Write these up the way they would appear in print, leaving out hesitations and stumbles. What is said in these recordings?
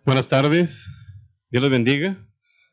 Buenas tardes, Dios los bendiga.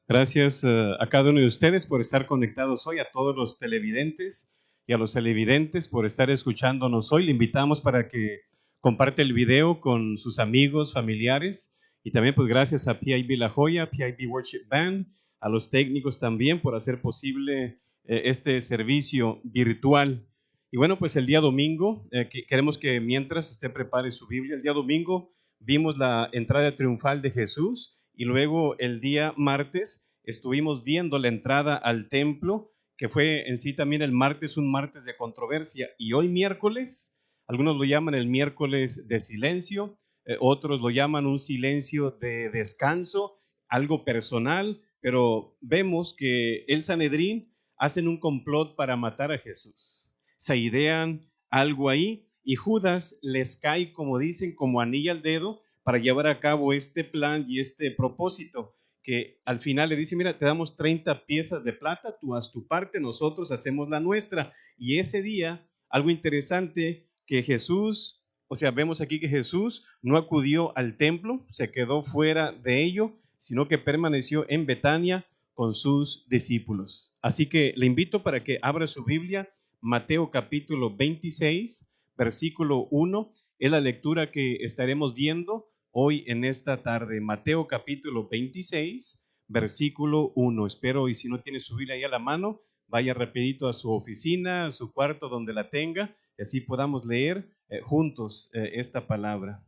Gracias a cada uno de ustedes por estar conectados hoy, a todos los televidentes y a los televidentes por estar escuchándonos hoy. Le invitamos para que comparte el video con sus amigos, familiares, y también pues gracias a PIB La Joya, PIB Worship Band, a los técnicos también por hacer posible este servicio virtual. Y bueno, pues el día domingo, queremos que mientras usted prepare su Biblia, el día domingo vimos la entrada triunfal de Jesús y luego el día martes estuvimos viendo la entrada al templo, que fue en sí también el martes, un martes de controversia. Y hoy miércoles, algunos lo llaman el miércoles de silencio, otros lo llaman un silencio de descanso, algo personal, pero vemos que el Sanedrín hacen un complot para matar a Jesús. Se idean algo ahí y Judas les cae, como dicen, como anillo al dedo para llevar a cabo este plan y este propósito, que al final le dice, mira, te damos 30 piezas de plata, tú haz tu parte, nosotros hacemos la nuestra. Y ese día, algo interesante, que Jesús, o sea, vemos aquí que Jesús no acudió al templo, se quedó fuera de ello, sino que permaneció en Betania con sus discípulos. Así que le invito para que abra su Biblia, Mateo capítulo 26, versículo 1, es la lectura que estaremos viendo hoy en esta tarde. Mateo capítulo 26, versículo 1. Espero, y si no tiene su Biblia ahí a la mano, vaya rapidito a su oficina, a su cuarto donde la tenga, y así podamos leer juntos esta palabra.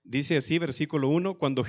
Dice así, versículo 1, cuando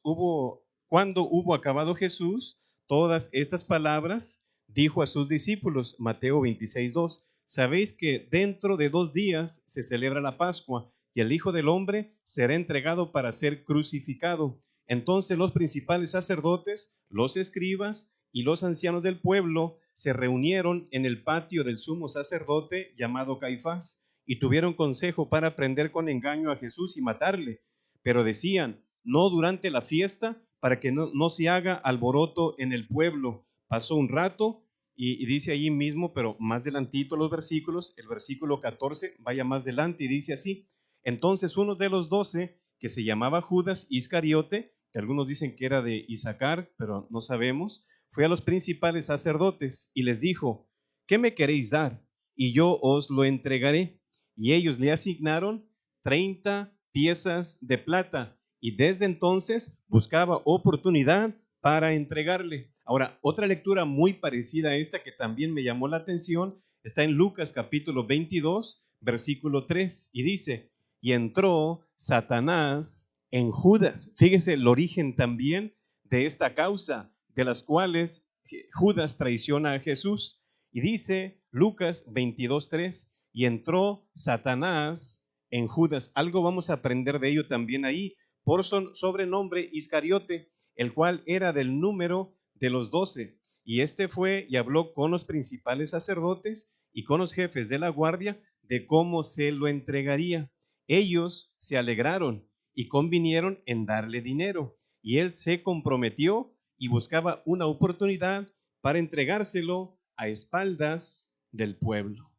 hubo acabado Jesús todas estas palabras, dijo a sus discípulos, Mateo 26, 2, sabéis que dentro de 2 días se celebra la Pascua y el Hijo del Hombre será entregado para ser crucificado. Entonces los principales sacerdotes, los escribas y los ancianos del pueblo se reunieron en el patio del sumo sacerdote llamado Caifás y tuvieron consejo para prender con engaño a Jesús y matarle. Pero decían, no durante la fiesta, para que no se haga alboroto en el pueblo. Pasó un rato y dice allí mismo, pero más adelantito los versículos, el versículo 14, vaya más adelante y dice así, entonces uno de los 12, que se llamaba Judas Iscariote, que algunos dicen que era de Isaacar, pero no sabemos, fue a los principales sacerdotes y les dijo, ¿qué me queréis dar? Y yo os lo entregaré. Y ellos le asignaron 30 piezas de plata y desde entonces buscaba oportunidad para entregarle. Ahora, otra lectura muy parecida a esta que también me llamó la atención está en Lucas capítulo 22, versículo 3 y dice, y entró Satanás en Judas. Fíjese el origen también de esta causa, de las cuales Judas traiciona a Jesús. Y dice Lucas 22, 3, y entró Satanás en Judas. Algo vamos a aprender de ello también ahí, por sobrenombre Iscariote, el cual era del número de los 12. Y este fue y habló con los principales sacerdotes y con los jefes de la guardia de cómo se lo entregaría. Ellos se alegraron y convinieron en darle dinero. Y él se comprometió y buscaba una oportunidad para entregárselo a espaldas del pueblo.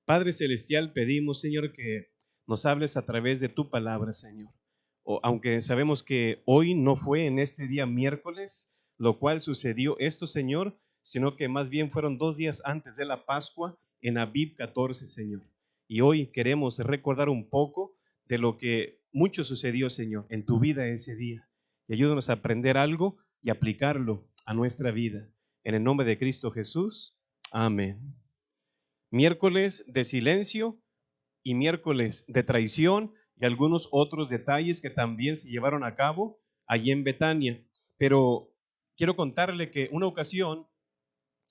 Padre Celestial, pedimos, Señor, que nos hables a través de tu palabra, Señor. Aunque sabemos que hoy no fue en este día miércoles, lo cual sucedió esto, Señor, sino que más bien fueron 2 días antes de la Pascua, en Abib 14, Señor. Y hoy queremos recordar un poco de lo que mucho sucedió, Señor, en tu vida ese día. Y ayúdanos a aprender algo y aplicarlo a nuestra vida. En el nombre de Cristo Jesús. Amén. Miércoles de silencio y miércoles de traición y algunos otros detalles que también se llevaron a cabo allí en Betania. Pero quiero contarle que una ocasión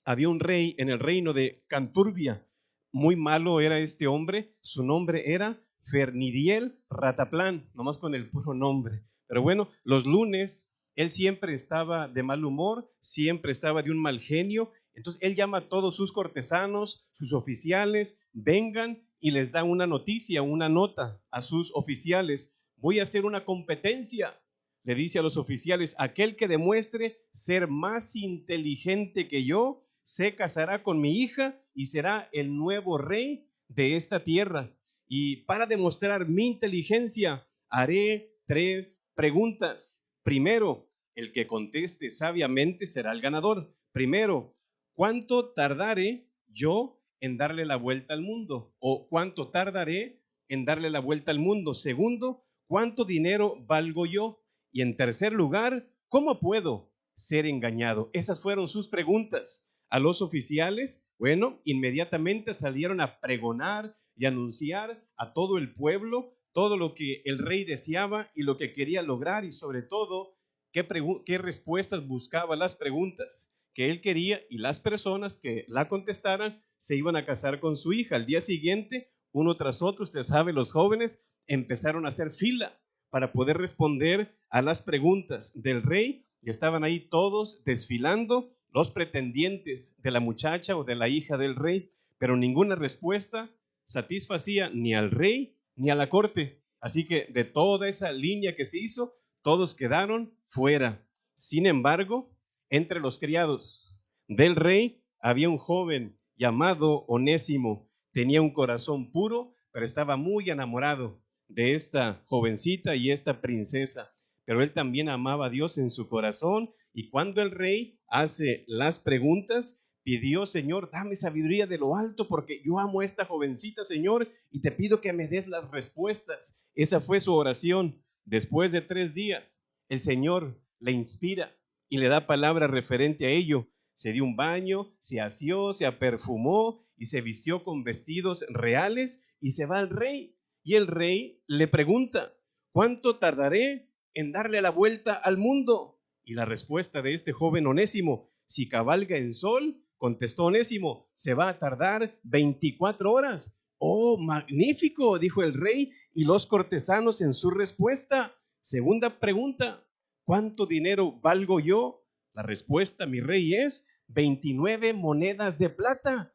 había un rey en el reino de Canturbia. Muy malo era este hombre, su nombre era Fernidiel Rataplán, nomás con el puro nombre. Pero bueno, los lunes él siempre estaba de mal humor, siempre estaba de un mal genio. Entonces él llama a todos sus cortesanos, sus oficiales, vengan y les da una noticia, una nota a sus oficiales. Voy a hacer una competencia. Le dice a los oficiales, aquel que demuestre ser más inteligente que yo, se casará con mi hija y será el nuevo rey de esta tierra. Y para demostrar mi inteligencia, haré 3 preguntas. Primero, el que conteste sabiamente será el ganador. Primero, ¿cuánto tardaré yo en darle la vuelta al mundo? ¿O cuánto tardaré en darle la vuelta al mundo? Segundo, ¿cuánto dinero valgo yo? Y en tercer lugar, ¿cómo puedo ser engañado? Esas fueron sus preguntas a los oficiales. Bueno, inmediatamente salieron a pregonar y anunciar a todo el pueblo todo lo que el rey deseaba y lo que quería lograr, y sobre todo qué respuestas buscaba las preguntas que él quería, y las personas que la contestaran se iban a casar con su hija. Al día siguiente, uno tras otro, usted sabe, los jóvenes empezaron a hacer fila para poder responder a las preguntas del rey, y estaban ahí todos desfilando, los pretendientes de la muchacha o de la hija del rey, pero ninguna respuesta satisfacía ni al rey ni a la corte. Así que de toda esa línea que se hizo, todos quedaron fuera. Sin embargo, entre los criados del rey había un joven llamado Onésimo. Tenía un corazón puro, pero estaba muy enamorado de esta jovencita y esta princesa. Pero él también amaba a Dios en su corazón, y cuando el rey hace las preguntas, pidió: Señor, dame sabiduría de lo alto, porque yo amo a esta jovencita, Señor, y te pido que me des las respuestas. Esa fue su oración. Después de 3 días, el Señor le inspira y le da palabra referente a ello. Se dio un baño, se asió, se perfumó y se vistió con vestidos reales y se va al rey. Y el rey le pregunta: ¿cuánto tardaré en darle la vuelta al mundo? Y la respuesta de este joven Onésimo: si cabalga en sol, contestó Onésimo, se va a tardar 24 horas. Oh, magnífico, dijo el rey y los cortesanos en su respuesta. Segunda pregunta: ¿cuánto dinero valgo yo? La respuesta, mi rey, es 29 monedas de plata.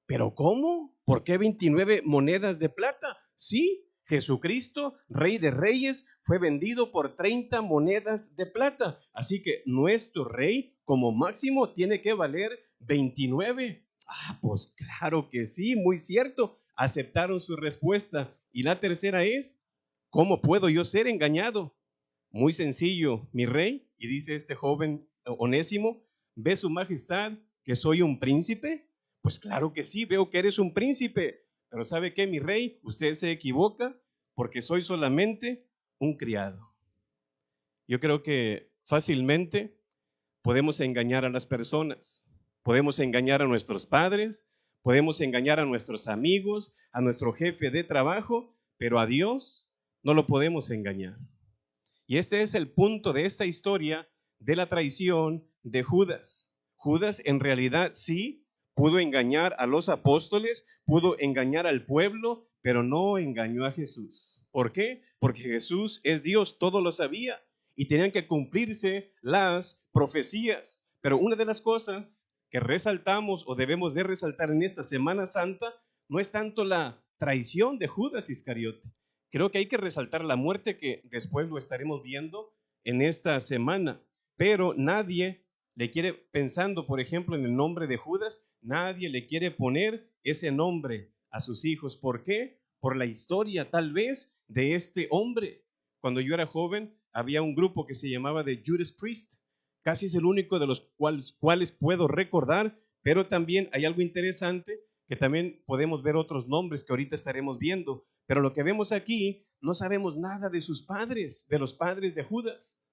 ¿Pero cómo? ¿Por qué 29 monedas de plata? Sí, Jesucristo, Rey de Reyes, fue vendido por 30 monedas de plata. Así que nuestro Rey, como máximo, tiene que valer 29. Pues claro que sí, muy cierto. Aceptaron su respuesta. Y la tercera es: ¿cómo puedo yo ser engañado? Muy sencillo, mi rey. Y dice este joven Onésimo: ¿ve su majestad que soy un príncipe? Pues claro que sí, veo que eres un príncipe, pero ¿sabe qué, mi rey? Usted se equivoca, porque soy solamente un criado. Yo creo que fácilmente podemos engañar a las personas, podemos engañar a nuestros padres, podemos engañar a nuestros amigos, a nuestro jefe de trabajo, pero a Dios no lo podemos engañar. Y este es el punto de esta historia de la traición de Judas. Judas en realidad sí pudo engañar a los apóstoles, pudo engañar al pueblo, pero no engañó a Jesús. ¿Por qué? Porque Jesús es Dios, todo lo sabía, y tenían que cumplirse las profecías. Pero una de las cosas que resaltamos o debemos de resaltar en esta Semana Santa no es tanto la traición de Judas Iscariote. Creo que hay que resaltar la muerte, que después lo estaremos viendo en esta semana, pero nadie le quiere, pensando por ejemplo en el nombre de Judas, nadie le quiere poner ese nombre a sus hijos. ¿Por qué? Por la historia tal vez de este hombre. Cuando yo era joven había un grupo que se llamaba The Judas Priest, casi es el único de los cuales puedo recordar, pero también hay algo interesante, que también podemos ver otros nombres que ahorita estaremos viendo, pero lo que vemos aquí, no sabemos nada de sus padres, de los padres de Judas.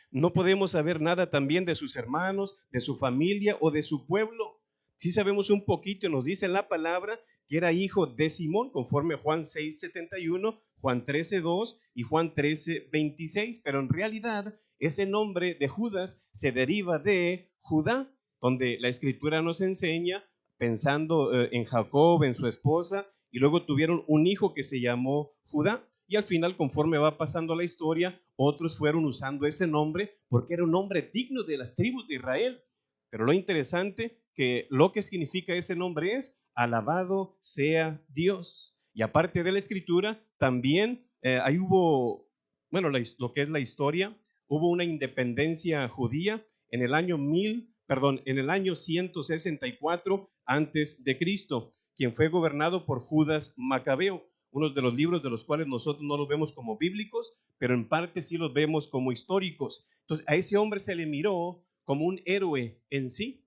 No podemos saber nada también de sus hermanos, de su familia o de su pueblo. Sí sabemos un poquito, nos dice la palabra que era hijo de Simón, conforme a Juan 6:71, Juan 13:2 y Juan 13:26, pero en realidad ese nombre de Judas se deriva de Judá, donde la escritura nos enseña, pensando en Jacob, en su esposa, y luego tuvieron un hijo que se llamó Judá. Y al final, conforme va pasando la historia, otros fueron usando ese nombre porque era un nombre digno de las tribus de Israel. Pero lo interesante, que lo que significa ese nombre es: alabado sea Dios. Y aparte de la escritura, también ahí hubo, bueno, lo que es la historia, hubo una independencia judía en el año en el año 164 antes de Cristo, quien fue gobernado por Judas Macabeo. unos de los libros de los cuales nosotros no los vemos como bíblicos, pero en parte sí los vemos como históricos. Entonces a ese hombre se le miró como un héroe en sí.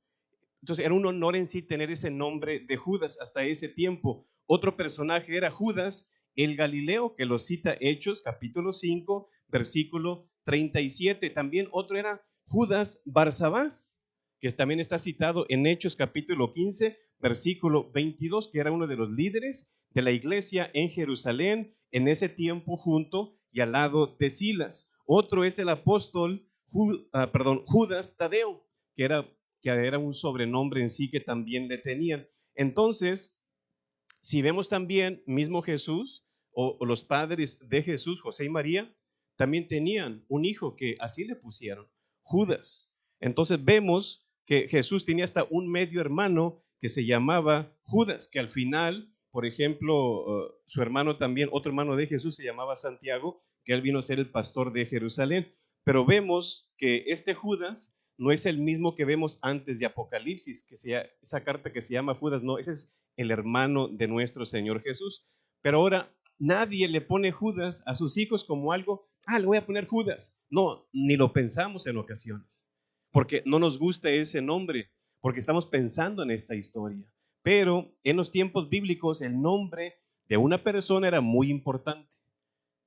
Entonces era un honor en sí tener ese nombre de Judas hasta ese tiempo. Otro personaje era Judas el Galileo, que lo cita Hechos capítulo 5, versículo 37. También otro era Judas Barsabás, que también está citado en Hechos capítulo 15, versículo 22, que era uno de los líderes de la iglesia en Jerusalén en ese tiempo, junto y al lado de Silas. Otro es el apóstol Judas Tadeo, que era un sobrenombre en sí que también le tenían. Entonces, si vemos también, mismo Jesús o los padres de Jesús, José y María, también tenían un hijo que así le pusieron, Judas. Entonces vemos que Jesús tenía hasta un medio hermano que se llamaba Judas, que al final, por ejemplo, su hermano también, otro hermano de Jesús se llamaba Santiago, que él vino a ser el pastor de Jerusalén. Pero vemos que este Judas no es el mismo que vemos antes de Apocalipsis, que esa carta que se llama Judas, no, ese es el hermano de nuestro Señor Jesús. Pero ahora nadie le pone Judas a sus hijos como algo, le voy a poner Judas. No, ni lo pensamos en ocasiones, porque no nos gusta ese nombre, porque estamos pensando en esta historia. Pero en los tiempos bíblicos el nombre de una persona era muy importante.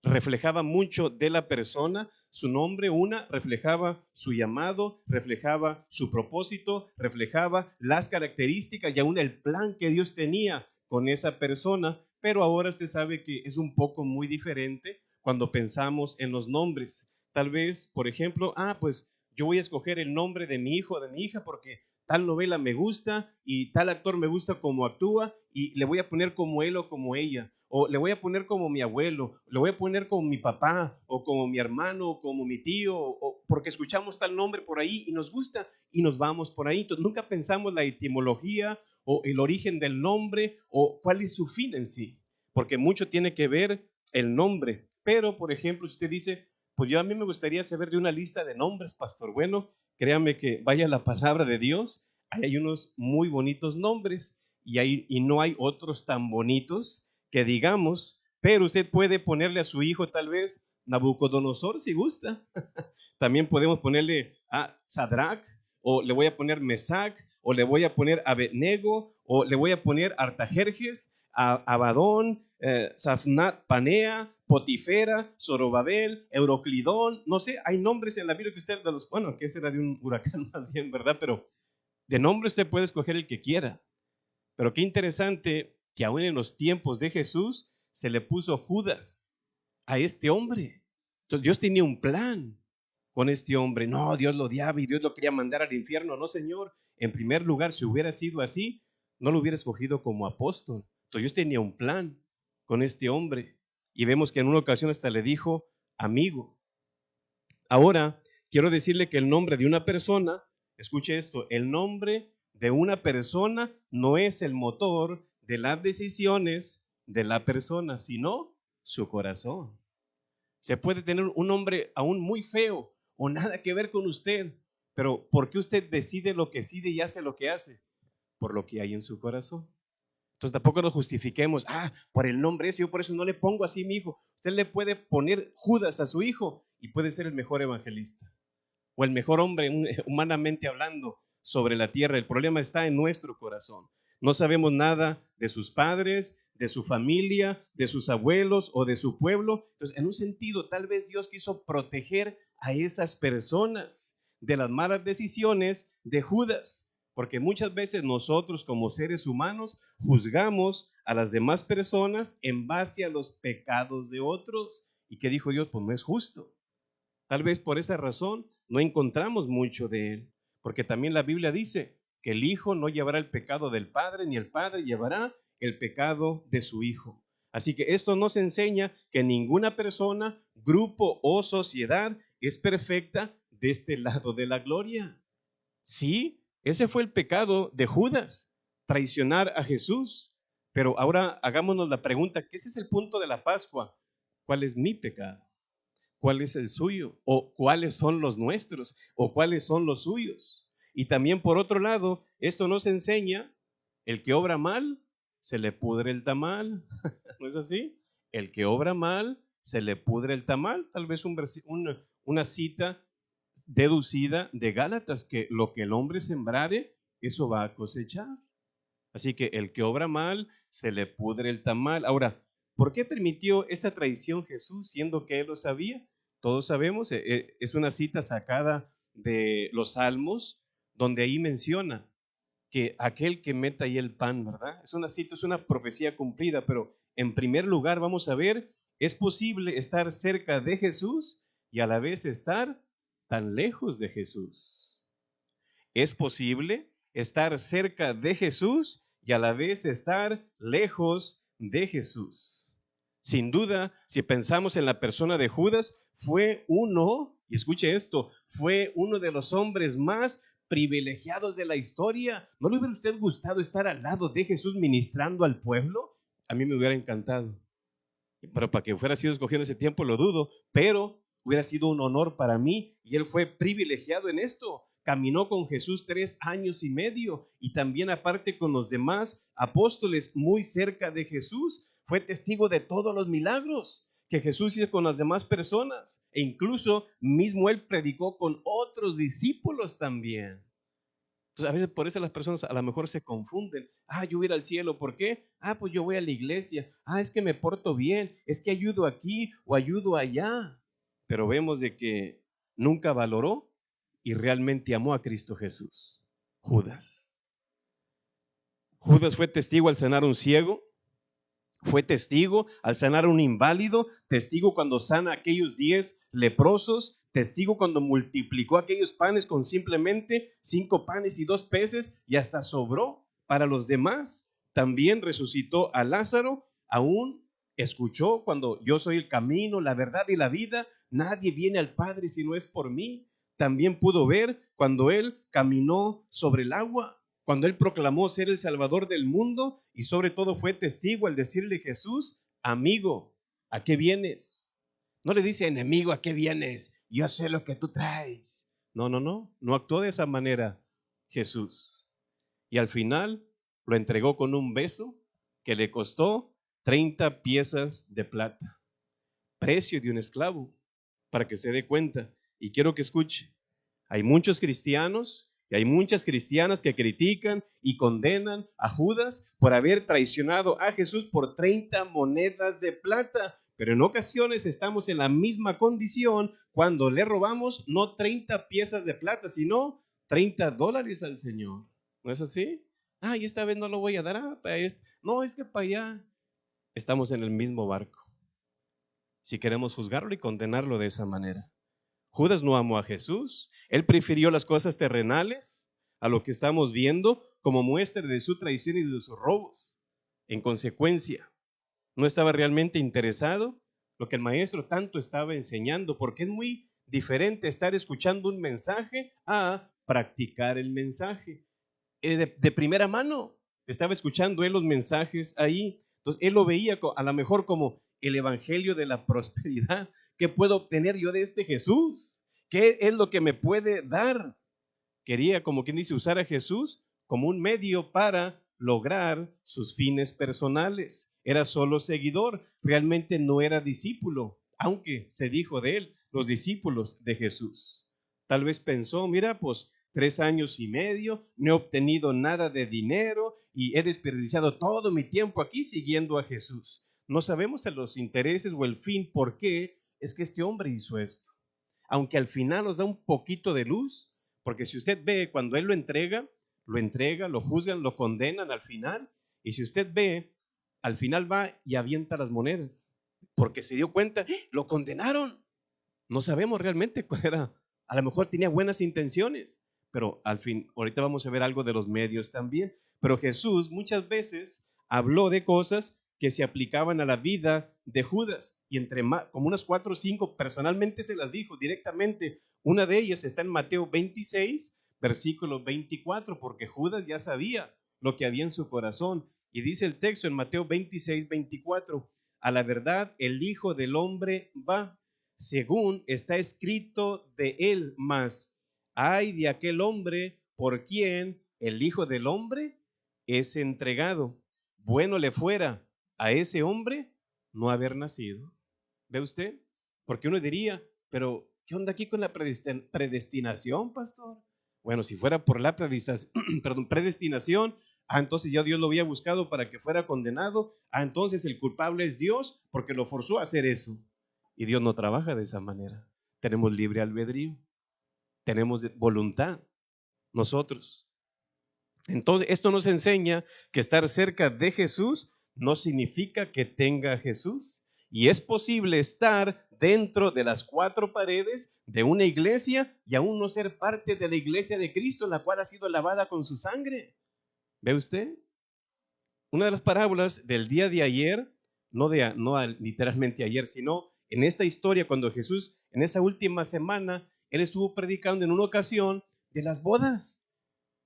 Reflejaba mucho de la persona, su nombre, reflejaba su llamado, reflejaba su propósito, reflejaba las características y aún el plan que Dios tenía con esa persona. Pero ahora usted sabe que es un poco muy diferente cuando pensamos en los nombres. Tal vez, por ejemplo, pues yo voy a escoger el nombre de mi hijo o de mi hija porque tal novela me gusta y tal actor me gusta cómo actúa y le voy a poner como él o como ella, o le voy a poner como mi abuelo, le voy a poner como mi papá o como mi hermano o como mi tío, o porque escuchamos tal nombre por ahí y nos gusta y nos vamos por ahí. Entonces, nunca pensamos la etimología o el origen del nombre o cuál es su fin en sí, porque mucho tiene que ver el nombre. Pero, por ejemplo, si usted dice, pues a mí me gustaría saber de una lista de nombres, pastor. Bueno, créame que vaya la palabra de Dios, ahí hay unos muy bonitos nombres y no hay otros tan bonitos que digamos, pero usted puede ponerle a su hijo tal vez Nabucodonosor si gusta. También podemos ponerle a Sadrach, o le voy a poner Mesac, o le voy a poner Abednego, o le voy a poner Artajerjes, Abadón, Safnat Panea, Potifera, Zorobabel, Euroclidón, no sé, hay nombres en la Biblia que usted bueno, que ese era de un huracán más bien, ¿verdad? Pero de nombre usted puede escoger el que quiera. Pero qué interesante que aún en los tiempos de Jesús se le puso Judas a este hombre. Entonces Dios tenía un plan con este hombre. No, Dios lo odiaba y Dios lo quería mandar al infierno. No, Señor. En primer lugar, si hubiera sido así, no lo hubiera escogido como apóstol. Entonces Dios tenía un plan con este hombre. Y vemos que en una ocasión hasta le dijo amigo. Ahora, quiero decirle que el nombre de una persona, escuche esto, el nombre de una persona no es el motor de las decisiones de la persona, sino su corazón. Se puede tener un nombre aún muy feo o nada que ver con usted, pero ¿por qué usted decide lo que decide y hace lo que hace? Por lo que hay en su corazón. Entonces tampoco nos justifiquemos, por el nombre ese, yo por eso no le pongo así a mi hijo. Usted le puede poner Judas a su hijo y puede ser el mejor evangelista o el mejor hombre humanamente hablando sobre la tierra. El problema está en nuestro corazón. No sabemos nada de sus padres, de su familia, de sus abuelos o de su pueblo. Entonces, en un sentido, tal vez Dios quiso proteger a esas personas de las malas decisiones de Judas, porque muchas veces nosotros como seres humanos juzgamos a las demás personas en base a los pecados de otros. ¿Y qué dijo Dios? Pues no es justo. Tal vez por esa razón no encontramos mucho de él, porque también la Biblia dice que el hijo no llevará el pecado del padre, ni el padre llevará el pecado de su hijo. Así que esto nos enseña que ninguna persona, grupo o sociedad es perfecta de este lado de la gloria. Sí, ese fue el pecado de Judas, traicionar a Jesús. Pero ahora hagámonos la pregunta, ¿qué es el punto de la Pascua? ¿Cuál es mi pecado? ¿Cuál es el suyo? ¿O cuáles son los nuestros? ¿O cuáles son los suyos? Y también por otro lado, esto nos enseña, el que obra mal, se le pudre el tamal. ¿No es así? el que obra mal, se le pudre el tamal. Tal vez una cita deducida de Gálatas, que lo que el hombre sembrare, eso va a cosechar. Así que el que obra mal, se le pudre el tamal. Ahora, ¿por qué permitió esta traición Jesús, siendo que él lo sabía? Todos sabemos, es una cita sacada de los Salmos, donde ahí menciona que aquel que meta ahí el pan, ¿verdad? Es una cita, es una profecía cumplida, pero en primer lugar vamos a ver, es posible estar cerca de Jesús y a la vez estar tan lejos de Jesús. Es posible estar cerca de Jesús y a la vez estar lejos de Jesús. Sin duda, si pensamos en la persona de Judas, fue uno, y escuche esto, fue uno de los hombres más privilegiados de la historia. ¿No le hubiera usted gustado estar al lado de Jesús ministrando al pueblo? A mí me hubiera encantado. Pero para que fuera sido escogido en ese tiempo lo dudo, pero hubiera sido un honor para mí y él fue privilegiado en esto. Caminó con Jesús 3 años y medio y también aparte con los demás apóstoles muy cerca de Jesús. Fue testigo de todos los milagros que Jesús hizo con las demás personas e incluso mismo él predicó con otros discípulos también. Entonces, a veces por eso las personas a lo mejor se confunden. Yo voy a ir al cielo, ¿por qué? Pues yo voy a la iglesia. Es que me porto bien, es que ayudo aquí o ayudo allá. Pero vemos de que nunca valoró y realmente amó a Cristo Jesús. Judas. Judas fue testigo al sanar a un ciego, fue testigo al sanar a un inválido, testigo cuando sana a aquellos 10 leprosos, testigo cuando multiplicó aquellos panes con simplemente 5 panes y 2 peces y hasta sobró para los demás. También resucitó a Lázaro, aún escuchó cuando yo soy el camino, la verdad y la vida, nadie viene al Padre si no es por mí. También pudo ver cuando él caminó sobre el agua, cuando él proclamó ser el Salvador del mundo y sobre todo fue testigo al decirle Jesús, amigo, ¿a qué vienes? No le dice enemigo, ¿a qué vienes? Yo sé lo que tú traes. No actuó de esa manera Jesús. Y al final lo entregó con un beso que le costó 30 piezas de plata, precio de un esclavo, para que se dé cuenta. Y quiero que escuche, hay muchos cristianos y hay muchas cristianas que critican y condenan a Judas por haber traicionado a Jesús por 30 monedas de plata. Pero en ocasiones estamos en la misma condición cuando le robamos no 30 piezas de plata, sino $30 al Señor. ¿No es así? Y esta vez no lo voy a dar. No, es que para allá estamos en el mismo barco. Si queremos juzgarlo y condenarlo de esa manera. Judas no amó a Jesús, él prefirió las cosas terrenales a lo que estamos viendo como muestra de su traición y de sus robos. En consecuencia, no estaba realmente interesado lo que el maestro tanto estaba enseñando, porque es muy diferente estar escuchando un mensaje a practicar el mensaje. De primera mano estaba escuchando él los mensajes ahí, entonces él lo veía a lo mejor como el evangelio de la prosperidad. ¿Qué puedo obtener yo de este Jesús? ¿Qué es lo que me puede dar? Quería, como quien dice, usar a Jesús como un medio para lograr sus fines personales. Era solo seguidor, realmente no era discípulo, aunque se dijo de él, los discípulos de Jesús. Tal vez pensó, mira, pues 3 años y medio, no he obtenido nada de dinero y he desperdiciado todo mi tiempo aquí siguiendo a Jesús. No sabemos los intereses o el fin por qué es que este hombre hizo esto. Aunque al final nos da un poquito de luz, porque si usted ve cuando él lo entrega, lo juzgan, lo condenan al final, y si usted ve, al final va y avienta las monedas, porque se dio cuenta, lo condenaron. No sabemos realmente cuál era, a lo mejor tenía buenas intenciones, pero al fin, ahorita vamos a ver algo de los medios también. Pero Jesús muchas veces habló de cosas que se aplicaban a la vida de Judas y como unas 4 o 5 personalmente se las dijo directamente. Una de ellas está en Mateo 26, versículo 24, porque Judas ya sabía lo que había en su corazón. Y dice el texto en Mateo 26, 24, a la verdad el Hijo del Hombre va, según está escrito de él, mas ay de aquel hombre por quien el Hijo del Hombre es entregado. Bueno le fuera a ese hombre no haber nacido. ¿Ve usted? Porque uno diría, pero ¿qué onda aquí con la predestinación, pastor? Bueno, si fuera por la predestinación, entonces ya Dios lo había buscado para que fuera condenado. Entonces el culpable es Dios porque lo forzó a hacer eso. Y Dios no trabaja de esa manera. Tenemos libre albedrío, tenemos voluntad nosotros. Entonces, esto nos enseña que estar cerca de Jesús no significa que tenga a Jesús. Y es posible estar dentro de las cuatro paredes de una iglesia y aún no ser parte de la iglesia de Cristo, la cual ha sido lavada con su sangre. ¿Ve usted? Una de las parábolas del día de ayer, no literalmente ayer, sino en esta historia, cuando Jesús, en esa última semana, Él estuvo predicando en una ocasión de las bodas.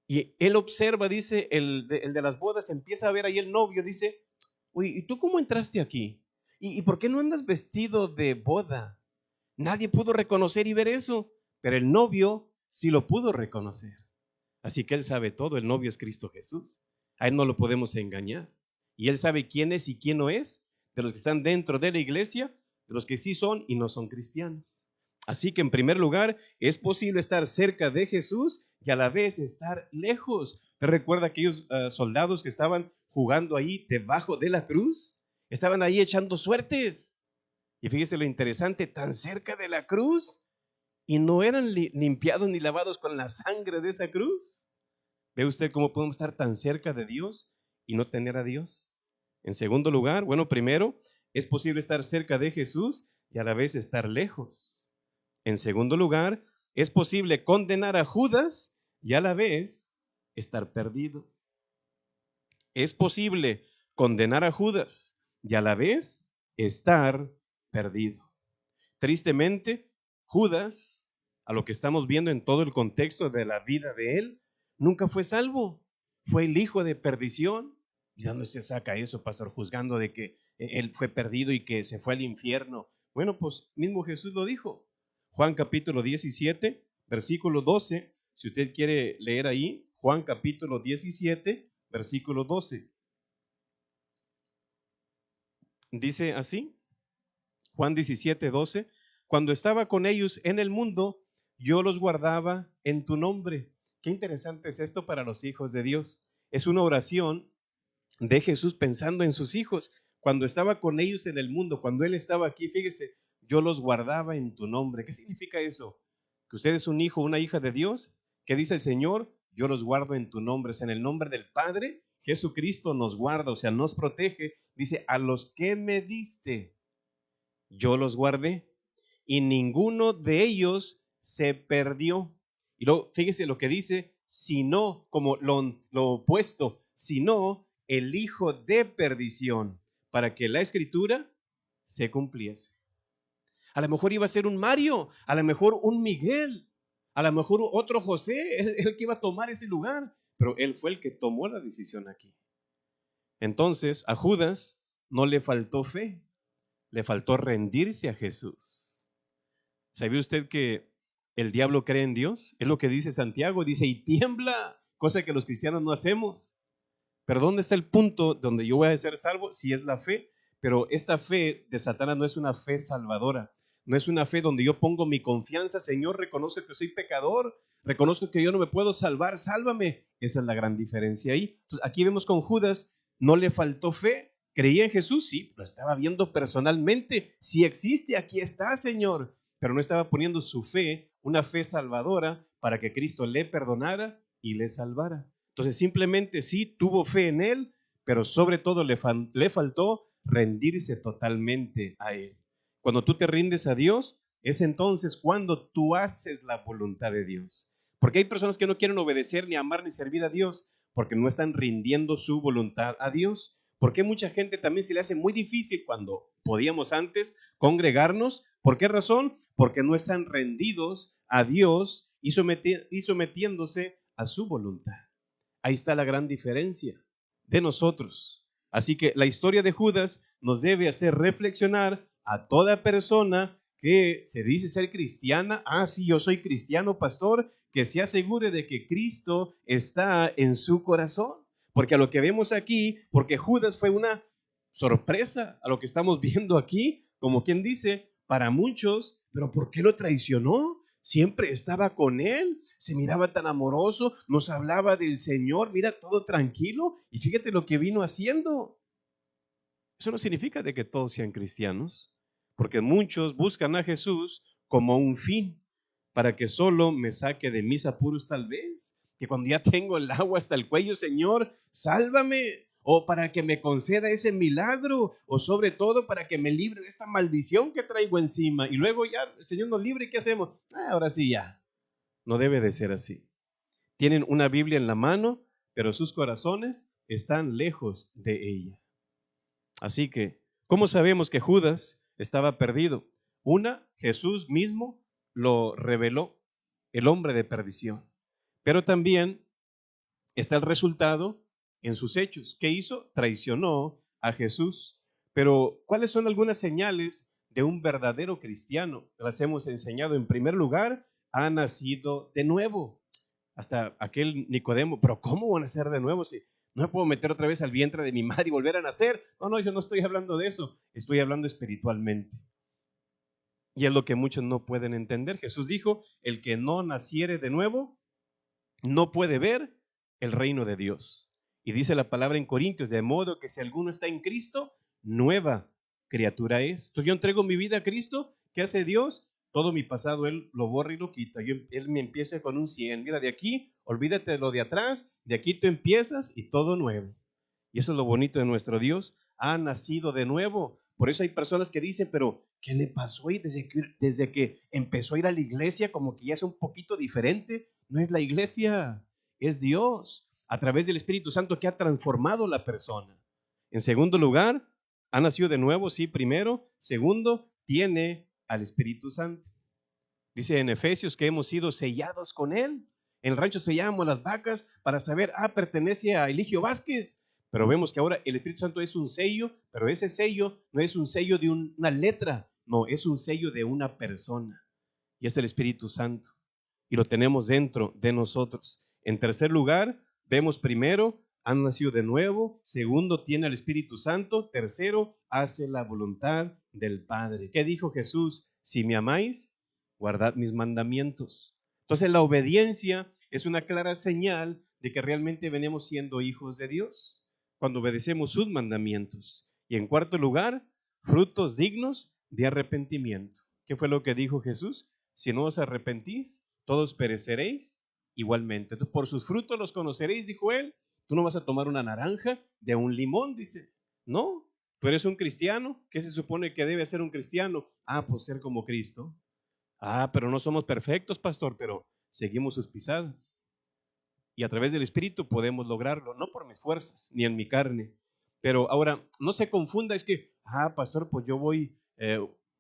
Y Él observa, dice, el de las bodas, empieza a ver ahí el novio, dice, oye, ¿y tú cómo entraste aquí? ¿Y por qué no andas vestido de boda? Nadie pudo reconocer y ver eso, pero el novio sí lo pudo reconocer. Así que Él sabe todo, el novio es Cristo Jesús. A Él no lo podemos engañar. Y Él sabe quién es y quién no es, de los que están dentro de la iglesia, de los que sí son y no son cristianos. Así que en primer lugar, es posible estar cerca de Jesús y a la vez estar lejos. ¿Te recuerda aquellos soldados que estaban jugando ahí debajo de la cruz? Estaban ahí echando suertes. Y fíjese lo interesante, tan cerca de la cruz y no eran limpiados ni lavados con la sangre de esa cruz. ¿Ve usted cómo podemos estar tan cerca de Dios y no tener a Dios? En segundo lugar, bueno, primero, es posible estar cerca de Jesús y a la vez estar lejos. En segundo lugar, es posible condenar a Judas y a la vez estar perdido. Es posible condenar a Judas y a la vez estar perdido. Tristemente, Judas, a lo que estamos viendo en todo el contexto de la vida de él, nunca fue salvo. Fue el hijo de perdición. ¿Y dónde se saca eso, pastor? Juzgando de que él fue perdido y que se fue al infierno. Bueno, pues mismo Jesús lo dijo. Juan capítulo 17, versículo 12. Si usted quiere leer ahí, Juan capítulo 17, versículo 12. Dice así, Juan 17, 12. Cuando estaba con ellos en el mundo, yo los guardaba en tu nombre. Qué interesante es esto para los hijos de Dios. Es una oración de Jesús pensando en sus hijos. Cuando estaba con ellos en el mundo, cuando Él estaba aquí, fíjese, yo los guardaba en tu nombre. ¿Qué significa eso? Que usted es un hijo, una hija de Dios. ¿Qué dice el Señor? Yo los guardo en tu nombre. Es en el nombre del Padre. Jesucristo nos guarda, o sea, nos protege. Dice, a los que me diste, yo los guardé y ninguno de ellos se perdió. Y luego, fíjese lo que dice, sino, como lo opuesto, sino el hijo de perdición, para que la escritura se cumpliese. A lo mejor iba a ser un Mario, a lo mejor un Miguel, a lo mejor otro José, el que iba a tomar ese lugar, pero él fue el que tomó la decisión aquí. Entonces, a Judas no le faltó fe, le faltó rendirse a Jesús. ¿Sabía usted que el diablo cree en Dios? Es lo que dice Santiago, dice, y tiembla, cosa que los cristianos no hacemos. Pero ¿dónde está el punto donde yo voy a ser salvo? Si es la fe, pero esta fe de Satanás no es una fe salvadora, no es una fe donde yo pongo mi confianza, Señor, reconozco que soy pecador, reconozco que yo no me puedo salvar, sálvame. Esa es la gran diferencia ahí. Entonces, aquí vemos con Judas, no le faltó fe, creía en Jesús, sí, lo estaba viendo personalmente, sí existe, aquí está, Señor, pero no estaba poniendo su fe, una fe salvadora, para que Cristo le perdonara y le salvara. Entonces simplemente sí tuvo fe en Él, pero sobre todo le faltó rendirse totalmente a Él. Cuando tú te rindes a Dios, es entonces cuando tú haces la voluntad de Dios. Porque hay personas que no quieren obedecer, ni amar, ni servir a Dios, porque no están rindiendo su voluntad a Dios. Porque mucha gente también se le hace muy difícil cuando podíamos antes congregarnos. ¿Por qué razón? Porque no están rendidos a Dios y sometiéndose a su voluntad. Ahí está la gran diferencia de nosotros. Así que la historia de Judas nos debe hacer reflexionar a toda persona que se dice ser cristiana. Sí, yo soy cristiano, pastor, que se asegure de que Cristo está en su corazón. Porque a lo que vemos aquí, porque Judas fue una sorpresa a lo que estamos viendo aquí, como quien dice, para muchos, pero ¿por qué lo traicionó? Siempre estaba con él, se miraba tan amoroso, nos hablaba del Señor, mira, todo tranquilo, y fíjate lo que vino haciendo. Eso no significa de que todos sean cristianos, porque muchos buscan a Jesús como un fin, para que solo me saque de mis apuros tal vez, que cuando ya tengo el agua hasta el cuello, Señor, sálvame, o para que me conceda ese milagro, o sobre todo para que me libre de esta maldición que traigo encima, y luego ya el Señor nos libre, ¿y qué hacemos? Ahora sí ya, no debe de ser así. Tienen una Biblia en la mano, pero sus corazones están lejos de ella. Así que, ¿cómo sabemos que Judas estaba perdido? Una, Jesús mismo lo reveló, el hombre de perdición. Pero también está el resultado en sus hechos. ¿Qué hizo? Traicionó a Jesús. Pero, ¿cuáles son algunas señales de un verdadero cristiano? Las hemos enseñado. En primer lugar, ha nacido de nuevo. Hasta aquel Nicodemo, pero ¿cómo van a nacer de nuevo si no me puedo meter otra vez al vientre de mi madre y volver a nacer? No, yo no estoy hablando de eso, estoy hablando espiritualmente. Y es lo que muchos no pueden entender. Jesús dijo, el que no naciere de nuevo no puede ver el reino de Dios. Y dice la palabra en Corintios, de modo que si alguno está en Cristo, nueva criatura es. Entonces yo entrego mi vida a Cristo, ¿qué hace Dios? Todo mi pasado Él lo borra y lo quita. Él me empieza con un 100. Mira, de aquí, olvídate de lo de atrás, de aquí tú empiezas y todo nuevo. Y eso es lo bonito de nuestro Dios, ha nacido de nuevo. Por eso hay personas que dicen, pero ¿qué le pasó hoy desde que empezó a ir a la iglesia? Como que ya es un poquito diferente. No es la iglesia, es Dios, a través del Espíritu Santo que ha transformado la persona. En segundo lugar, ha nacido de nuevo, sí, primero. Segundo, tiene al Espíritu Santo. Dice en Efesios que hemos sido sellados con Él. En el rancho sellamos las vacas para saber, pertenece a Eligio Vázquez. Pero vemos que ahora el Espíritu Santo es un sello, pero ese sello no es un sello de una letra, no, es un sello de una persona. Y es el Espíritu Santo. Y lo tenemos dentro de nosotros. En tercer lugar, vemos primero, han nacido de nuevo. Segundo, tiene al Espíritu Santo. Tercero, hace la voluntad del Padre. ¿Qué dijo Jesús? Si me amáis, guardad mis mandamientos. Entonces la obediencia es una clara señal de que realmente venimos siendo hijos de Dios, cuando obedecemos sus mandamientos. Y en cuarto lugar, frutos dignos de arrepentimiento. ¿Qué fue lo que dijo Jesús? Si no os arrepentís, todos pereceréis igualmente. Entonces, por sus frutos los conoceréis, dijo él. Tú no vas a tomar una naranja de un limón, dice. No, tú eres un cristiano. ¿Qué se supone que debe ser un cristiano? Pues ser como Cristo. Pero no somos perfectos, pastor, pero seguimos sus pisadas. Y a través del Espíritu podemos lograrlo, no por mis fuerzas ni en mi carne. Pero ahora, no se confunda, es que, pastor, pues yo voy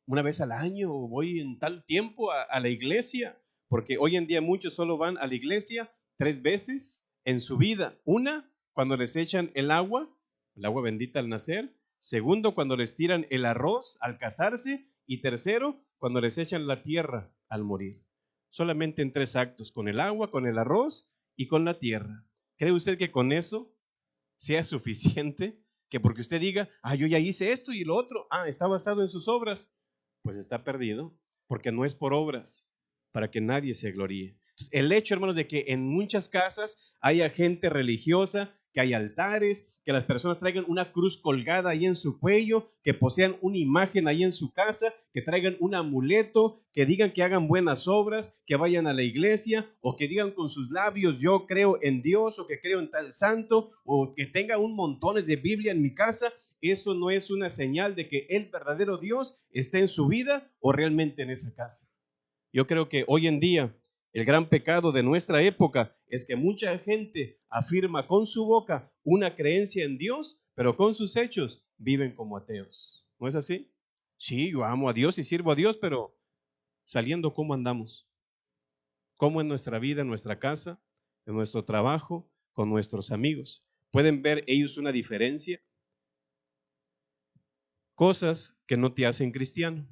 una vez al año o voy en tal tiempo a la iglesia, porque hoy en día muchos solo van a la iglesia 3 veces en su vida. Una, cuando les echan el agua bendita al nacer. Segundo, cuando les tiran el arroz al casarse. Y tercero, cuando les echan la tierra al morir. Solamente en 3 actos, con el agua, con el arroz y con la tierra. ¿Cree usted que con eso sea suficiente? Que porque usted diga, yo ya hice esto y lo otro, está basado en sus obras, pues está perdido, porque no es por obras, para que nadie se gloríe. Entonces, el hecho, hermanos, de que en muchas casas haya gente religiosa, que hay altares, que las personas traigan una cruz colgada ahí en su cuello, que posean una imagen ahí en su casa, que traigan un amuleto, que digan que hagan buenas obras, que vayan a la iglesia, o que digan con sus labios, yo creo en Dios, o que creo en tal santo, o que tenga un montones de Biblia en mi casa. Eso no es una señal de que el verdadero Dios está en su vida o realmente en esa casa. Yo creo que hoy en día el gran pecado de nuestra época es que mucha gente afirma con su boca una creencia en Dios, pero con sus hechos viven como ateos. ¿No es así? Sí, yo amo a Dios y sirvo a Dios, pero saliendo, ¿cómo andamos? ¿Cómo en nuestra vida, en nuestra casa, en nuestro trabajo, con nuestros amigos? ¿Pueden ver ellos una diferencia? Cosas que no te hacen cristiano.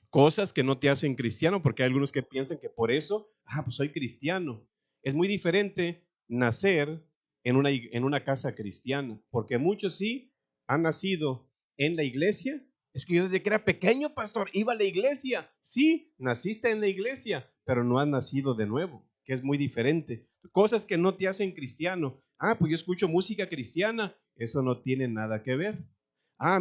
Cosas que no te hacen cristiano, porque hay algunos que piensan que por eso, pues soy cristiano. Es muy diferente nacer en una casa cristiana, porque muchos sí ha nacido en la iglesia. Es que yo desde que era pequeño, pastor, iba a la iglesia. Sí, naciste en la iglesia, pero no has nacido de nuevo, que es muy diferente. Cosas que no te hacen cristiano. Pues yo escucho música cristiana. Eso no tiene nada que ver.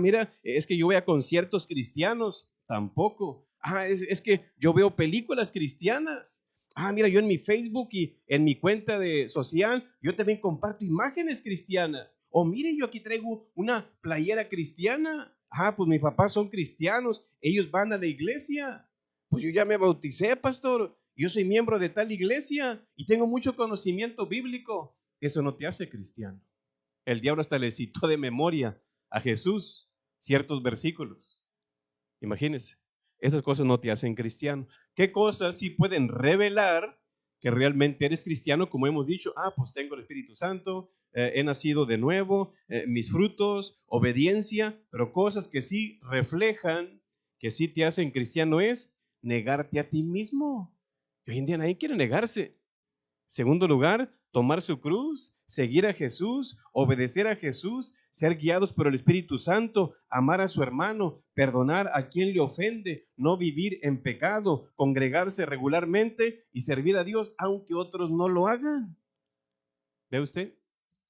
Mira, es que yo voy a conciertos cristianos. Tampoco. Es que yo veo películas cristianas. Mira, yo en mi Facebook y en mi cuenta de social, yo también comparto imágenes cristianas. O mire, yo aquí traigo una playera cristiana. Pues mis papás son cristianos, ellos van a la iglesia. Pues yo ya me bauticé, pastor. Yo soy miembro de tal iglesia y tengo mucho conocimiento bíblico. Eso no te hace cristiano. El diablo hasta le citó de memoria a Jesús ciertos versículos. Imagínense. Esas cosas no te hacen cristiano. ¿Qué cosas sí pueden revelar que realmente eres cristiano? Como hemos dicho, pues tengo el Espíritu Santo, he nacido de nuevo, mis frutos, obediencia, pero cosas que sí reflejan, que sí te hacen cristiano es negarte a ti mismo. Y hoy en día nadie quiere negarse. Segundo lugar, tomar su cruz, seguir a Jesús, obedecer a Jesús, ser guiados por el Espíritu Santo, amar a su hermano, perdonar a quien le ofende, no vivir en pecado, congregarse regularmente y servir a Dios aunque otros no lo hagan. ¿Ve usted?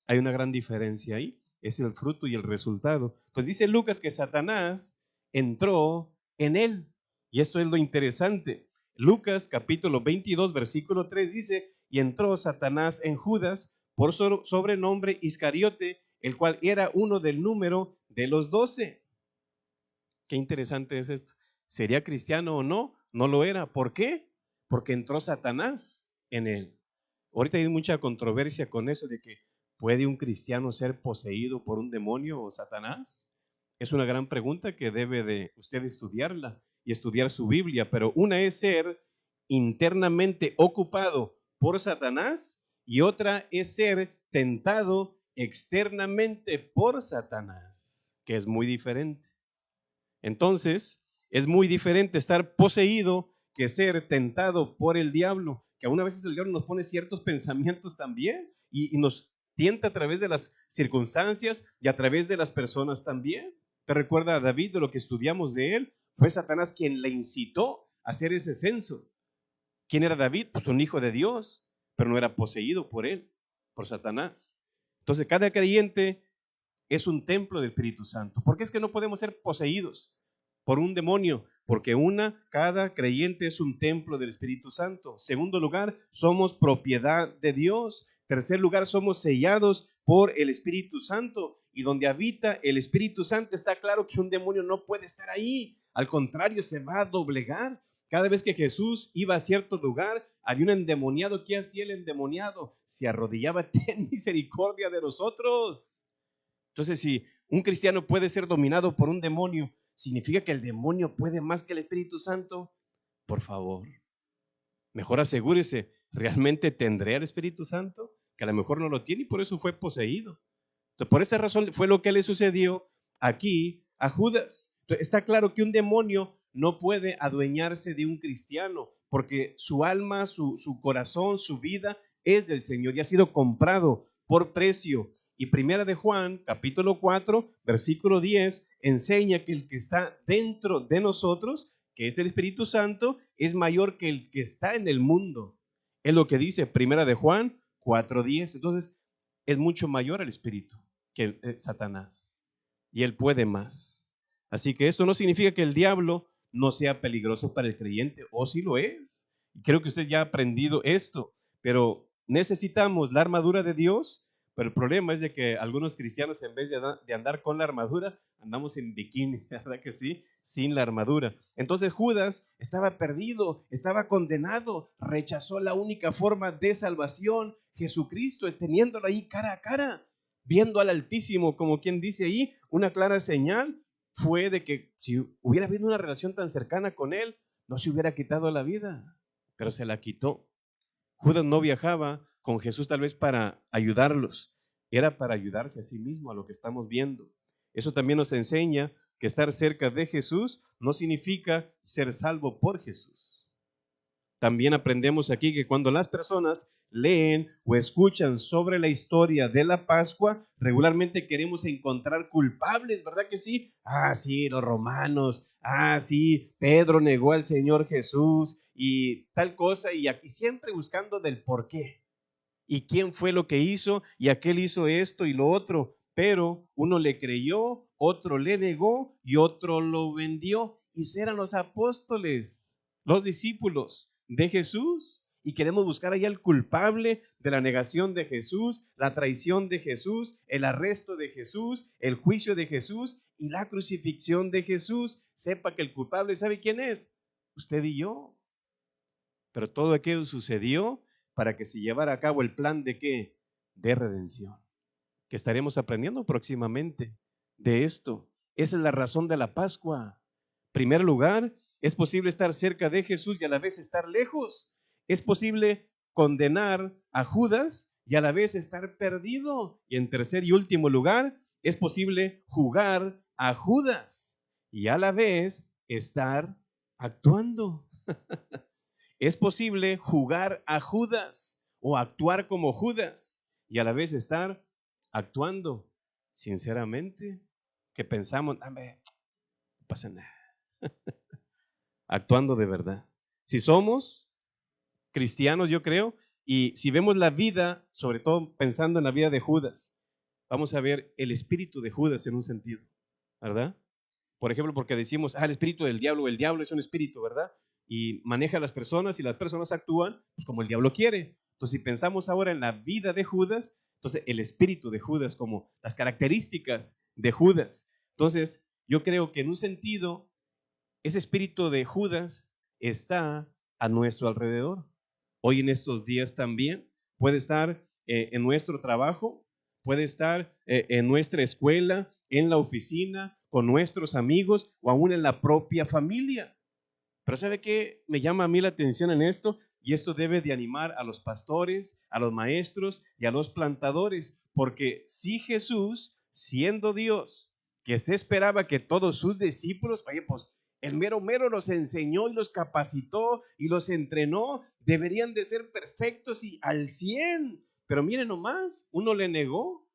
Hay una gran diferencia ahí. Es el fruto y el resultado. Pues dice Lucas que Satanás entró en él. Y esto es lo interesante. Lucas capítulo 22, versículo 3 dice, y entró Satanás en Judas por sobrenombre Iscariote, el cual era uno del número de los 12. Qué interesante es esto. ¿Sería cristiano o no? No lo era. ¿Por qué? Porque entró Satanás en él. Ahorita hay mucha controversia con eso de que ¿puede un cristiano ser poseído por un demonio o Satanás? Es una gran pregunta que debe de usted estudiarla y estudiar su Biblia, pero una es ser internamente ocupado por Satanás y otra es ser tentado externamente por Satanás, que es muy diferente. Entonces, es muy diferente estar poseído que ser tentado por el diablo, que aún a veces el diablo nos pone ciertos pensamientos también y nos tienta a través de las circunstancias y a través de las personas también. ¿Te recuerda a David de lo que estudiamos de él? Fue Satanás quien le incitó a hacer ese censo. ¿Quién era David? Pues un hijo de Dios, pero no era poseído por él, por Satanás. Entonces, cada creyente es un templo del Espíritu Santo. ¿Por qué es que no podemos ser poseídos por un demonio? Porque cada creyente es un templo del Espíritu Santo. Segundo lugar, somos propiedad de Dios. Tercer lugar, somos sellados por el Espíritu Santo. Y donde habita el Espíritu Santo está claro que un demonio no puede estar ahí. Al contrario, se va a doblegar. Cada vez que Jesús iba a cierto lugar, había un endemoniado. ¿Qué hacía el endemoniado? Se arrodillaba, ten misericordia de nosotros. Entonces, si un cristiano puede ser dominado por un demonio, ¿significa que el demonio puede más que el Espíritu Santo? Por favor, mejor asegúrese, ¿realmente tendré al Espíritu Santo? Que a lo mejor no lo tiene y por eso fue poseído. Entonces, por esta razón fue lo que le sucedió aquí a Judas. Entonces, está claro que un demonio no puede adueñarse de un cristiano, porque su alma, su corazón, su vida es del Señor y ha sido comprado por precio. Y primera de Juan, capítulo 4, versículo 10, enseña que el que está dentro de nosotros, que es el Espíritu Santo, es mayor que el que está en el mundo. Es lo que dice primera de Juan 4:10. Entonces, es mucho mayor el Espíritu que Satanás. Y él puede más. Así que esto no significa que el diablo no sea peligroso para el creyente, o sí lo es. Y creo que usted ya ha aprendido esto, pero necesitamos la armadura de Dios. Pero el problema es de que algunos cristianos, en vez de andar con la armadura, andamos en bikini, ¿verdad que sí? Sin la armadura. Entonces Judas estaba perdido, estaba condenado, rechazó la única forma de salvación, Jesucristo, teniéndolo ahí cara a cara, viendo al Altísimo, como quien dice ahí, una clara señal fue de que si hubiera habido una relación tan cercana con él, no se hubiera quitado la vida, pero se la quitó. Judas no viajaba con Jesús tal vez para ayudarlos, era para ayudarse a sí mismo, a lo que estamos viendo. Eso también nos enseña que estar cerca de Jesús no significa ser salvo por Jesús. También aprendemos aquí que cuando las personas leen o escuchan sobre la historia de la Pascua, regularmente queremos encontrar culpables, ¿verdad que sí? Ah, sí, los romanos, ah, sí, Pedro negó al Señor Jesús y tal cosa, y aquí siempre buscando del por qué. ¿Y quién fue lo que hizo? Y aquel hizo esto y lo otro. Pero uno le creyó, otro le negó y otro lo vendió. Y eran los apóstoles, los discípulos de Jesús. Y queremos buscar allá el culpable de la negación de Jesús, la traición de Jesús, el arresto de Jesús, el juicio de Jesús y la crucifixión de Jesús. Sepa que el culpable, ¿sabe quién es? Usted y yo. Pero todo aquello sucedió para que se llevara a cabo el plan de qué? De redención, que estaremos aprendiendo próximamente de esto. Esa es la razón de la Pascua. En primer lugar, es posible estar cerca de Jesús y a la vez estar lejos. Es posible condenar a Judas y a la vez estar perdido. Y en tercer y último lugar, es posible jugar a Judas y a la vez estar actuando. Es posible jugar a Judas o actuar como Judas y a la vez estar actuando sinceramente, que pensamos, no pasa nada, actuando de verdad. Si somos cristianos, yo creo, y si vemos la vida, sobre todo pensando en la vida de Judas, vamos a ver el espíritu de Judas en un sentido, ¿verdad? Por ejemplo, porque decimos, el espíritu del diablo, el diablo es un espíritu, ¿verdad? Y maneja a las personas y las personas actúan pues, como el diablo quiere. Entonces, si pensamos ahora en la vida de Judas, entonces el espíritu de Judas, como las características de Judas. Entonces, yo creo que en un sentido, ese espíritu de Judas está a nuestro alrededor. Hoy en estos días también puede estar en nuestro trabajo, puede estar en nuestra escuela, en la oficina, con nuestros amigos o aún en la propia familia. Pero ¿sabe qué me llama a mí la atención en esto? Y esto debe de animar a los pastores, a los maestros y a los plantadores, porque si Jesús, siendo Dios, que se esperaba que todos sus discípulos, oye, pues el mero mero los enseñó y los capacitó y los entrenó, deberían de ser perfectos y al 100. Pero miren nomás, uno le negó,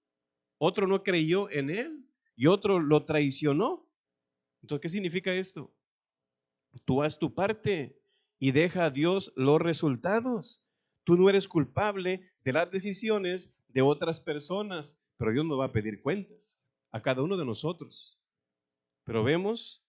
otro no creyó en él y otro lo traicionó. Entonces, ¿qué significa esto? Tú haz tu parte y deja a Dios los resultados. Tú no eres culpable de las decisiones de otras personas, pero Dios nos va a pedir cuentas a cada uno de nosotros. Pero vemos,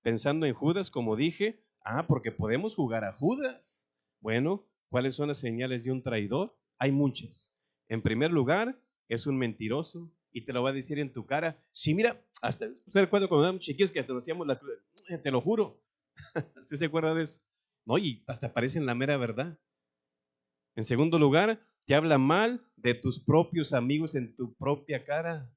pensando en Judas, como dije, porque podemos jugar a Judas. Bueno, ¿cuáles son las señales de un traidor? Hay muchas. En primer lugar, es un mentiroso y te lo va a decir en tu cara. Sí, mira, hasta, ¿usted recuerda cuando éramos chiquillos que hasta nos hacíamos la cruz? Te lo juro. ¿Usted se acuerda de eso? No, y hasta parece en la mera verdad. En segundo lugar, te habla mal de tus propios amigos en tu propia cara.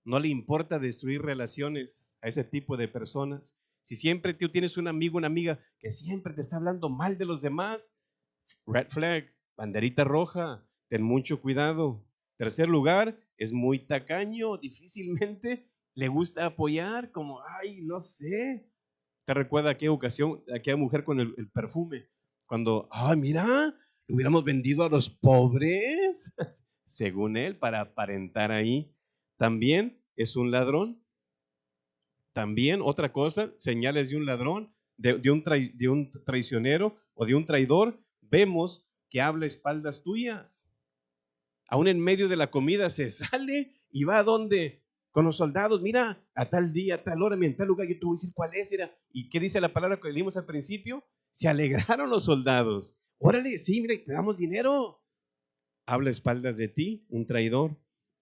No le importa destruir relaciones a ese tipo de personas. Si siempre tú tienes un amigo, una amiga que siempre te está hablando mal de los demás, red flag, banderita roja, ten mucho cuidado. Tercer lugar, es muy tacaño, difícilmente le gusta apoyar, como, no sé. ¿Te recuerda aquella ocasión, aquella mujer con el perfume? Cuando, mira, lo hubiéramos vendido a los pobres, según él, para aparentar ahí. También es un ladrón. También otra cosa, señales de un ladrón, de un traicionero o de un traidor, vemos que habla espaldas tuyas. Aún en medio de la comida se sale y va a donde con los soldados, mira, a tal día, a tal hora, en tal lugar, yo te voy a decir cuál es, era. ¿Y qué dice la palabra que leímos al principio? Se alegraron los soldados. Órale, sí, mira, te damos dinero. Habla espaldas de ti, un traidor.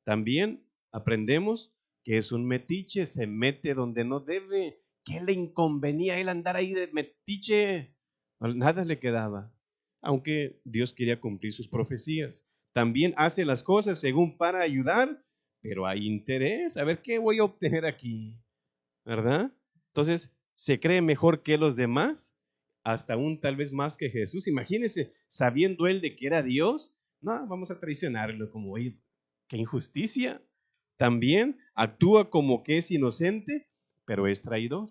También aprendemos que es un metiche, se mete donde no debe. ¿Qué le inconvenía a él andar ahí de metiche? Nada le quedaba, aunque Dios quería cumplir sus profecías. También hace las cosas según para ayudar, pero hay interés. A ver qué voy a obtener aquí, ¿verdad? Entonces, se cree mejor que los demás, hasta aún tal vez más que Jesús. Imagínense, sabiendo él de que era Dios, no, vamos a traicionarlo, como, oye, qué injusticia. También actúa como que es inocente, pero es traidor.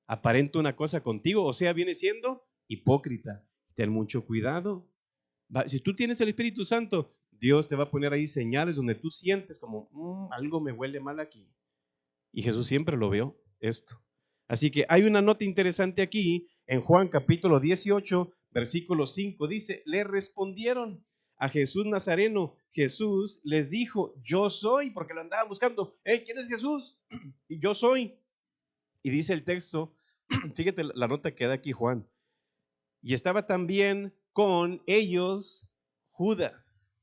Aparenta una cosa contigo, o sea, viene siendo hipócrita. ten mucho cuidado. Si tú tienes el Espíritu Santo, Dios te va a poner ahí señales donde tú sientes como algo me huele mal aquí. Y Jesús siempre lo vio esto. Así que hay una nota interesante aquí en Juan capítulo 18, versículo 5. Dice, le respondieron a Jesús Nazareno. Jesús les dijo, yo soy, porque lo andaban buscando. ¿Quién es Jesús? Y yo soy. Y dice el texto, fíjate la nota que da aquí Juan. Y estaba también con ellos Judas.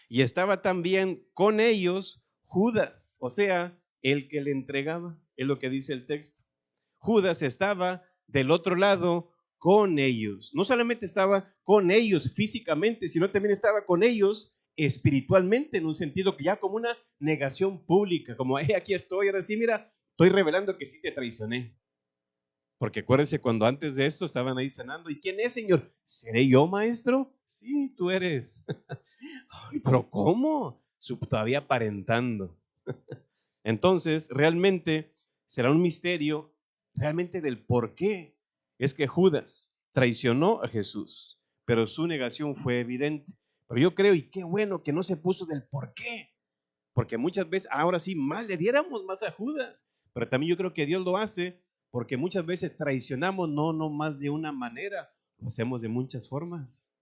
Y estaba también con ellos Judas, o sea, el que le entregaba, es lo que dice el texto. Judas estaba del otro lado con ellos. No solamente estaba con ellos físicamente, sino también estaba con ellos espiritualmente, en un sentido que ya como una negación pública, como aquí estoy, ahora sí, mira, estoy revelando que sí te traicioné. Porque acuérdense cuando antes de esto estaban ahí cenando. ¿Y quién es, Señor? ¿Seré yo, maestro? Sí, tú eres. Ay, pero ¿cómo? Todavía aparentando. Entonces, realmente será un misterio realmente del por qué es que Judas traicionó a Jesús, pero su negación fue evidente. Pero yo creo, y qué bueno que no se puso del por qué, porque muchas veces, ahora sí, más le diéramos más a Judas, pero también yo creo que Dios lo hace porque muchas veces traicionamos no más de una manera, lo hacemos de muchas formas.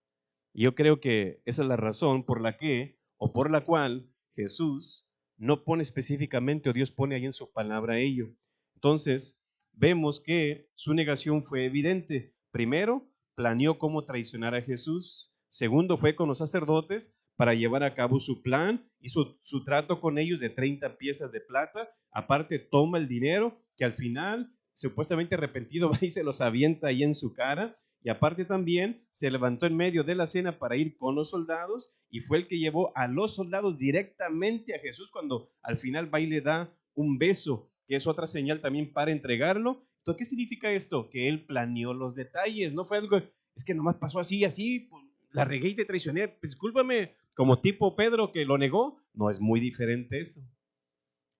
Y yo creo que esa es la razón por la que o por la cual Jesús no pone específicamente o Dios pone ahí en su palabra ello. Entonces, vemos que su negación fue evidente. Primero, planeó cómo traicionar a Jesús. Segundo, fue con los sacerdotes para llevar a cabo su plan, hizo su trato con ellos de 30 piezas de plata. Aparte, toma el dinero que al final, supuestamente arrepentido, va y se los avienta ahí en su cara. Y aparte también se levantó en medio de la cena para ir con los soldados y fue el que llevó a los soldados directamente a Jesús cuando al final va y le da un beso, que es otra señal también para entregarlo. Entonces, ¿qué significa esto? Que él planeó los detalles, no fue algo, es que nomás pasó así, así, pues, la regué y te traicioné, pues, discúlpame, como tipo Pedro que lo negó. No, es muy diferente eso,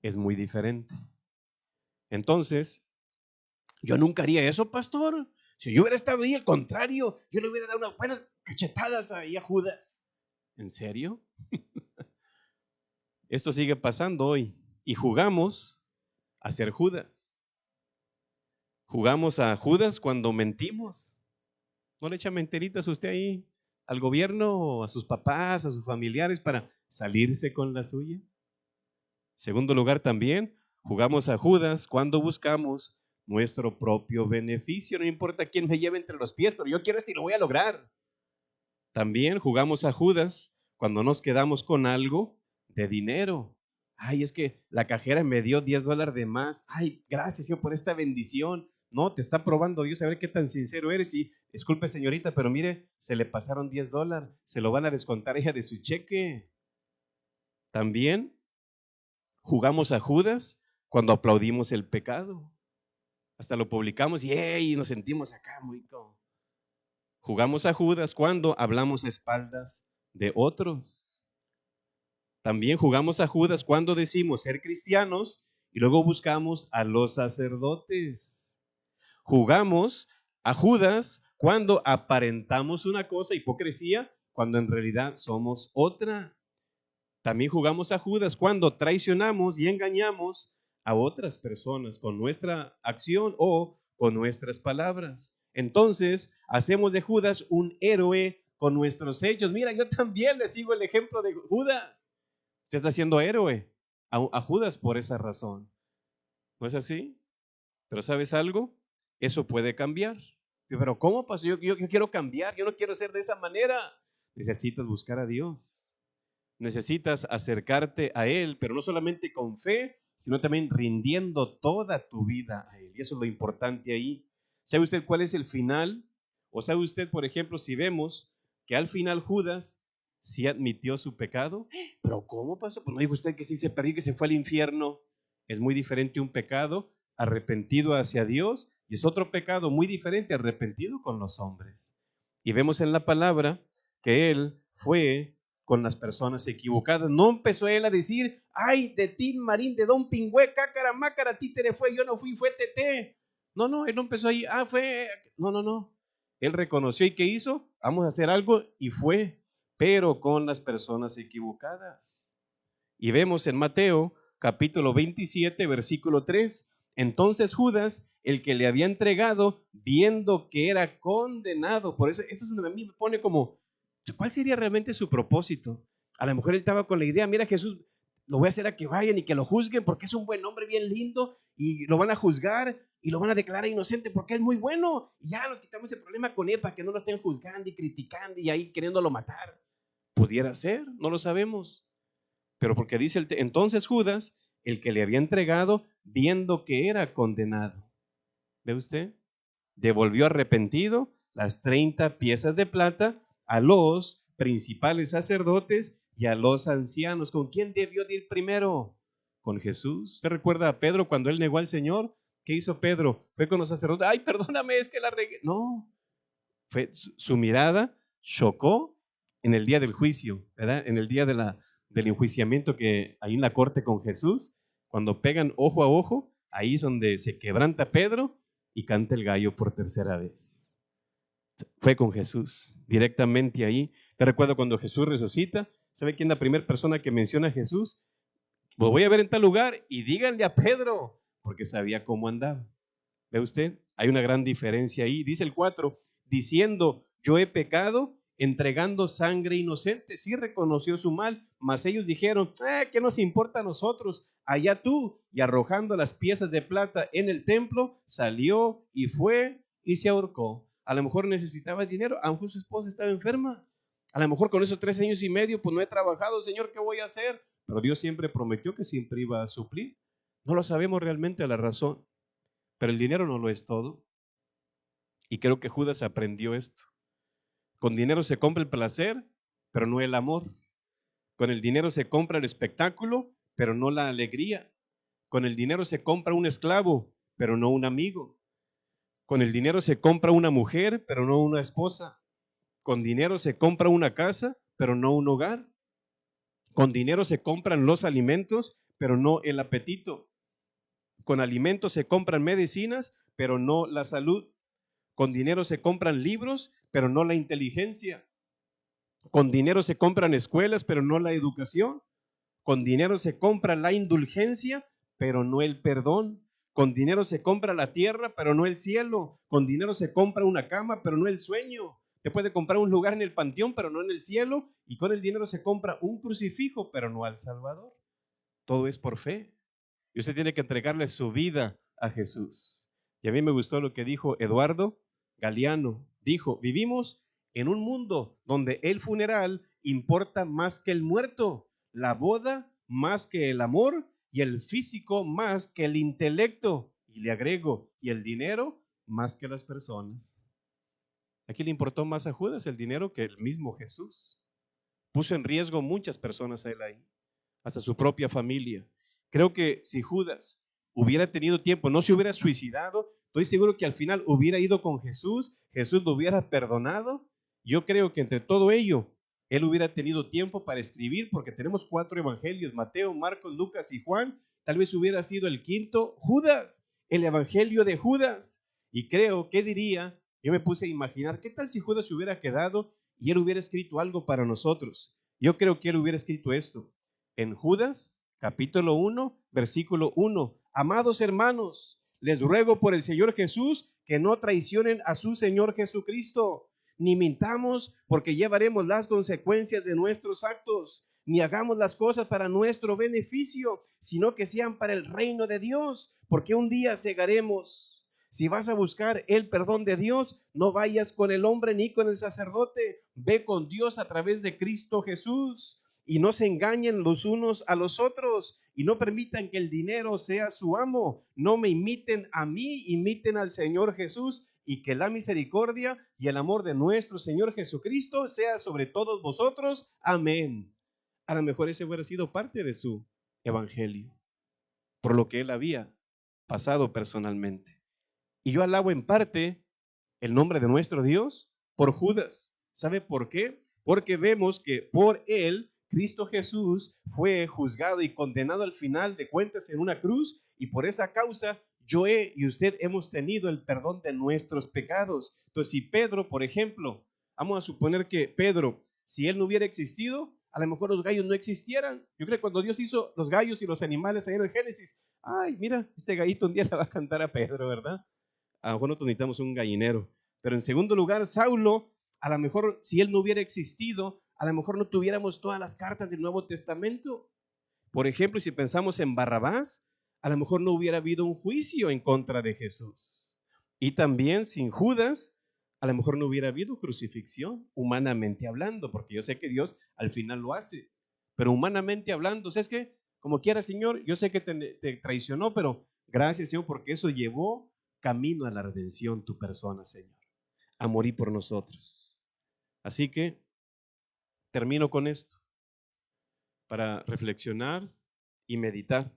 es muy diferente. Entonces, yo nunca haría eso, pastor. Si yo hubiera estado ahí, al contrario, yo le hubiera dado unas buenas cachetadas ahí a Judas. ¿En serio? Esto sigue pasando hoy. Y jugamos a ser Judas. Jugamos a Judas cuando mentimos. ¿No le echa mentiritas usted ahí al gobierno, a sus papás, a sus familiares para salirse con la suya? Segundo lugar también, jugamos a Judas cuando buscamos nuestro propio beneficio. No importa quién me lleve entre los pies, pero yo quiero esto y lo voy a lograr. También jugamos a Judas cuando nos quedamos con algo de dinero. Ay, es que la cajera me dio $10 de más. Ay, gracias, Señor, por esta bendición. No, te está probando Dios a ver qué tan sincero eres. Y disculpe, señorita, pero mire, se le pasaron $10. Se lo van a descontar ella de su cheque. También jugamos a Judas cuando aplaudimos el pecado. Hasta lo publicamos y ¡ey! Nos sentimos acá muy como. Jugamos a Judas cuando hablamos a espaldas de otros. También jugamos a Judas cuando decimos ser cristianos y luego buscamos a los sacerdotes. Jugamos a Judas cuando aparentamos una cosa, hipocresía, cuando en realidad somos otra. También jugamos a Judas cuando traicionamos y engañamos a otras personas con nuestra acción o con nuestras palabras. Entonces, hacemos de Judas un héroe con nuestros hechos. Mira, yo también le sigo el ejemplo de Judas. Usted está haciendo héroe a Judas por esa razón. ¿No es así? Pero ¿sabes algo? Eso puede cambiar. Pero ¿cómo pasó? Yo quiero cambiar, yo no quiero ser de esa manera. Necesitas buscar a Dios. Necesitas acercarte a Él, pero no solamente con fe, sino también rindiendo toda tu vida a Él. Y eso es lo importante ahí. ¿Sabe usted cuál es el final? ¿O sabe usted, por ejemplo, si vemos que al final Judas sí admitió su pecado? ¿Pero cómo pasó? Pues no dijo usted que sí se perdió, que se fue al infierno. Es muy diferente un pecado arrepentido hacia Dios y es otro pecado muy diferente arrepentido con los hombres. Y vemos en la palabra que Él fue con las personas equivocadas. No empezó él a decir, ay, de Tin Marín, de Don Pingüe, cácara, mácara, títere fue, yo no fui, fue Tete. No, él no empezó ahí, fue, no. Él reconoció y ¿qué hizo? Vamos a hacer algo y fue, pero con las personas equivocadas. Y vemos en Mateo capítulo 27, versículo 3, entonces Judas, el que le había entregado, viendo que era condenado, por eso esto es donde a mí me pone como, ¿cuál sería realmente su propósito? A lo mejor él estaba con la idea, mira Jesús, lo voy a hacer a que vayan y que lo juzguen porque es un buen hombre bien lindo y lo van a juzgar y lo van a declarar inocente porque es muy bueno y ya nos quitamos el problema con él para que no lo estén juzgando y criticando y ahí queriéndolo matar. Pudiera ser, no lo sabemos. Pero porque dice entonces Judas, el que le había entregado, viendo que era condenado. ¿Ve usted? Devolvió arrepentido las 30 piezas de plata a los principales sacerdotes y a los ancianos. ¿Con quién debió de ir primero? Con Jesús. ¿Usted recuerda a Pedro cuando él negó al Señor? ¿Qué hizo Pedro? Fue con los sacerdotes. Ay, perdóname, es que la regué. No, fue su mirada chocó en el día del juicio, ¿verdad? En el día del enjuiciamiento que hay en la corte con Jesús, cuando pegan ojo a ojo, ahí es donde se quebranta Pedro y canta el gallo por tercera vez. Fue con Jesús, directamente ahí. Te recuerdo cuando Jesús resucita, ¿sabe quién es la primera persona que menciona a Jesús? Lo voy a ver en tal lugar y díganle a Pedro, porque sabía cómo andaba. ¿Ve usted? Hay una gran diferencia ahí. Dice el 4, diciendo, yo he pecado entregando sangre inocente. Sí reconoció su mal, mas ellos dijeron, ¿qué nos importa a nosotros? Allá tú. Y arrojando las piezas de plata en el templo, salió y fue y se ahorcó. A lo mejor necesitaba dinero, a lo mejor su esposa estaba enferma. A lo mejor con esos 3 años y medio, pues no he trabajado, Señor, ¿qué voy a hacer? Pero Dios siempre prometió que siempre iba a suplir. No lo sabemos realmente a la razón. Pero el dinero no lo es todo. Y creo que Judas aprendió esto. Con dinero se compra el placer, pero no el amor. Con el dinero se compra el espectáculo, pero no la alegría. Con el dinero se compra un esclavo, pero no un amigo. Con el dinero se compra una mujer, pero no una esposa. Con dinero se compra una casa, pero no un hogar. Con dinero se compran los alimentos, pero no el apetito. Con alimentos se compran medicinas, pero no la salud. Con dinero se compran libros, pero no la inteligencia. Con dinero se compran escuelas, pero no la educación. Con dinero se compra la indulgencia, pero no el perdón. Con dinero se compra la tierra, pero no el cielo. Con dinero se compra una cama, pero no el sueño. Te puede comprar un lugar en el panteón, pero no en el cielo. Y con el dinero se compra un crucifijo, pero no al Salvador. Todo es por fe. Y usted tiene que entregarle su vida a Jesús. Y a mí me gustó lo que dijo Eduardo Galeano. Dijo, vivimos en un mundo donde el funeral importa más que el muerto, la boda más que el amor y el físico más que el intelecto. Y le agrego, y el dinero más que las personas. Aquí le importó más a Judas el dinero que el mismo Jesús. Puso en riesgo muchas personas a él ahí, hasta su propia familia. Creo que si Judas hubiera tenido tiempo, no se hubiera suicidado, estoy seguro que al final hubiera ido con Jesús, Jesús lo hubiera perdonado. Yo creo que entre todo ello, él hubiera tenido tiempo para escribir, porque tenemos 4 evangelios, Mateo, Marcos, Lucas y Juan. Tal vez hubiera sido el quinto, Judas, el evangelio de Judas. Y creo, ¿qué diría? Yo me puse a imaginar, ¿qué tal si Judas se hubiera quedado y él hubiera escrito algo para nosotros? Yo creo que él hubiera escrito esto. En Judas, capítulo 1, versículo 1. Amados hermanos, les ruego por el Señor Jesús que no traicionen a su Señor Jesucristo, ni mintamos porque llevaremos las consecuencias de nuestros actos, ni hagamos las cosas para nuestro beneficio, sino que sean para el reino de Dios, porque un día cegaremos. Si vas a buscar el perdón de Dios, no vayas con el hombre ni con el sacerdote, ve con Dios a través de Cristo Jesús. Y no se engañen los unos a los otros y no permitan que el dinero sea su amo. No me imiten a mí, imiten al Señor Jesús, y que la misericordia y el amor de nuestro Señor Jesucristo sea sobre todos vosotros. Amén. A lo mejor ese hubiera sido parte de su evangelio, por lo que él había pasado personalmente. Y yo alabo en parte el nombre de nuestro Dios por Judas. ¿Sabe por qué? Porque vemos que por él Cristo Jesús fue juzgado y condenado al final de cuentas en una cruz, y por esa causa yo y usted hemos tenido el perdón de nuestros pecados. Entonces, si Pedro, por ejemplo, vamos a suponer que Pedro, si él no hubiera existido, a lo mejor los gallos no existieran. Yo creo que cuando Dios hizo los gallos y los animales ahí en el Génesis, ay, mira, este gallito un día le va a cantar a Pedro, ¿verdad? A lo mejor nosotros necesitamos un gallinero. Pero en segundo lugar, Saulo, a lo mejor si él no hubiera existido, a lo mejor no tuviéramos todas las cartas del Nuevo Testamento. Por ejemplo, si pensamos en Barrabás, a lo mejor no hubiera habido un juicio en contra de Jesús. Y también sin Judas, a lo mejor no hubiera habido crucifixión, humanamente hablando, porque yo sé que Dios al final lo hace. Pero humanamente hablando, ¿sabes qué? Como quiera, Señor, yo sé que te traicionó, pero gracias, Señor, porque eso llevó camino a la redención tu persona, Señor, a morir por nosotros. Así que termino con esto, para reflexionar y meditar.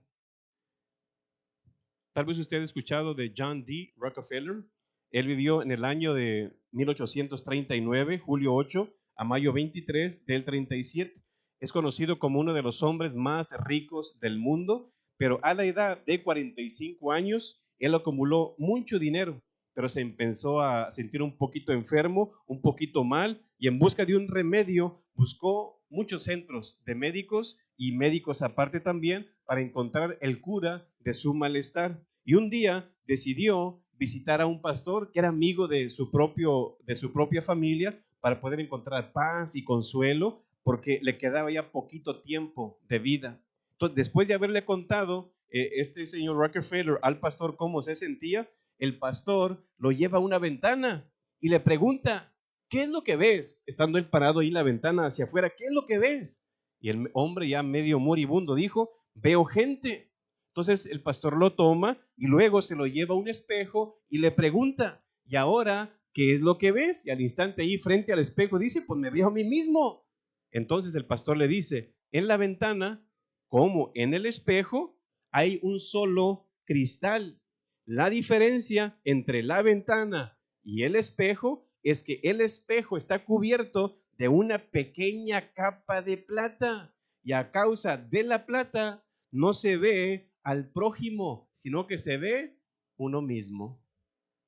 Tal vez usted ha escuchado de John D. Rockefeller. Él vivió en el año de 1839, julio 8 a mayo 23 del 37. Es conocido como uno de los hombres más ricos del mundo, pero a la edad de 45 años, él acumuló mucho dinero, pero se empezó a sentir un poquito enfermo, un poquito mal, y en busca de un remedio buscó muchos centros de médicos y médicos aparte también para encontrar el cura de su malestar. Y un día decidió visitar a un pastor que era amigo de su propia familia para poder encontrar paz y consuelo porque le quedaba ya poquito tiempo de vida. Entonces, después de haberle contado este señor Rockefeller al pastor cómo se sentía, el pastor lo lleva a una ventana y le pregunta, ¿qué es lo que ves? Estando él parado ahí en la ventana hacia afuera, ¿qué es lo que ves? Y el hombre ya medio moribundo dijo, veo gente. Entonces el pastor lo toma y luego se lo lleva a un espejo y le pregunta, ¿y ahora qué es lo que ves? Y al instante ahí frente al espejo dice, pues me veo a mí mismo. Entonces el pastor le dice, en la ventana, como en el espejo, hay un solo cristal. La diferencia entre la ventana y el espejo es que el espejo está cubierto de una pequeña capa de plata y a causa de la plata no se ve al prójimo, sino que se ve uno mismo.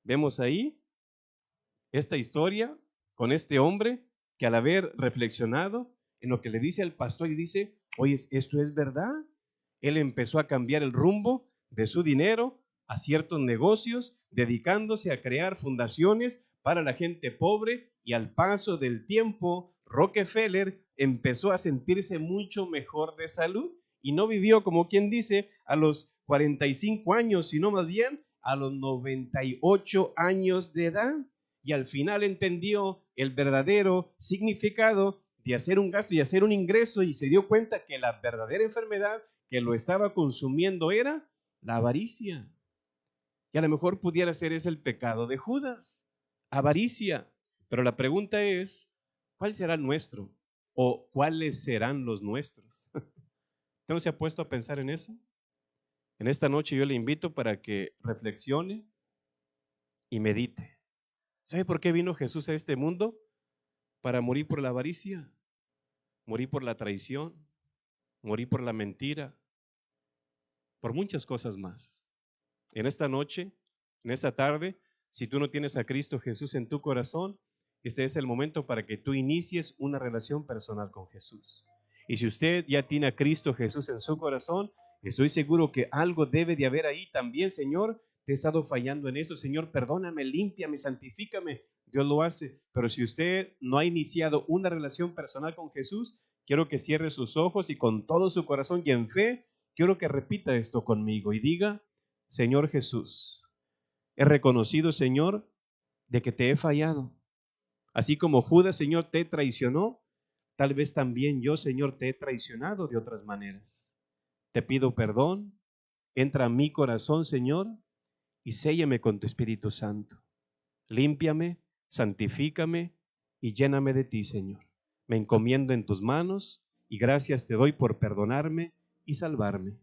Vemos ahí esta historia con este hombre que al haber reflexionado en lo que le dice al pastor y dice, oye, ¿esto es verdad? Él empezó a cambiar el rumbo de su dinero a ciertos negocios, dedicándose a crear fundaciones para la gente pobre y al paso del tiempo, Rockefeller empezó a sentirse mucho mejor de salud y no vivió, como quien dice, a los 45 años, sino más bien a los 98 años de edad. Y al final entendió el verdadero significado de hacer un gasto y hacer un ingreso y se dio cuenta que la verdadera enfermedad que lo estaba consumiendo era la avaricia. Y a lo mejor pudiera ser ese el pecado de Judas, avaricia. Pero la pregunta es, ¿cuál será el nuestro? ¿O cuáles serán los nuestros? ¿Usted no se ha puesto a pensar en eso? En esta noche yo le invito para que reflexione y medite. ¿Sabe por qué vino Jesús a este mundo? Para morir por la avaricia, morir por la traición, morir por la mentira, por muchas cosas más. En esta noche, en esta tarde, si tú no tienes a Cristo Jesús en tu corazón, este es el momento para que tú inicies una relación personal con Jesús. Y si usted ya tiene a Cristo Jesús en su corazón, estoy seguro que algo debe de haber ahí también, Señor. Te he estado fallando en eso, Señor, perdóname, límpiame, santifícame. Dios lo hace. Pero si usted no ha iniciado una relación personal con Jesús, quiero que cierre sus ojos y con todo su corazón y en fe, quiero que repita esto conmigo y diga, Señor Jesús, he reconocido, Señor, de que te he fallado. Así como Judas, Señor, te traicionó, tal vez también yo, Señor, te he traicionado de otras maneras. Te pido perdón, entra a mi corazón, Señor, y séllame con tu Espíritu Santo. Límpiame, santifícame y lléname de ti, Señor. Me encomiendo en tus manos y gracias te doy por perdonarme y salvarme.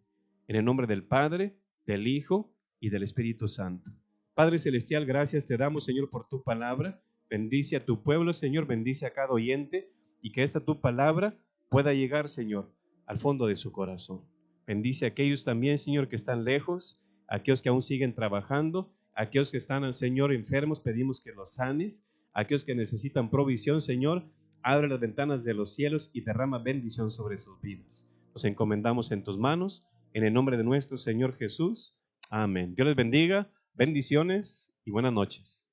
En el nombre del Padre, del Hijo y del Espíritu Santo. Padre Celestial, gracias te damos, Señor, por tu palabra. Bendice a tu pueblo, Señor, bendice a cada oyente y que esta tu palabra pueda llegar, Señor, al fondo de su corazón. Bendice a aquellos también, Señor, que están lejos, aquellos que aún siguen trabajando, aquellos que están, Señor, enfermos, pedimos que los sanes, aquellos que necesitan provisión, Señor, abre las ventanas de los cielos y derrama bendición sobre sus vidas. Nos encomendamos en tus manos, en el nombre de nuestro Señor Jesús. Amén. Dios les bendiga, bendiciones y buenas noches.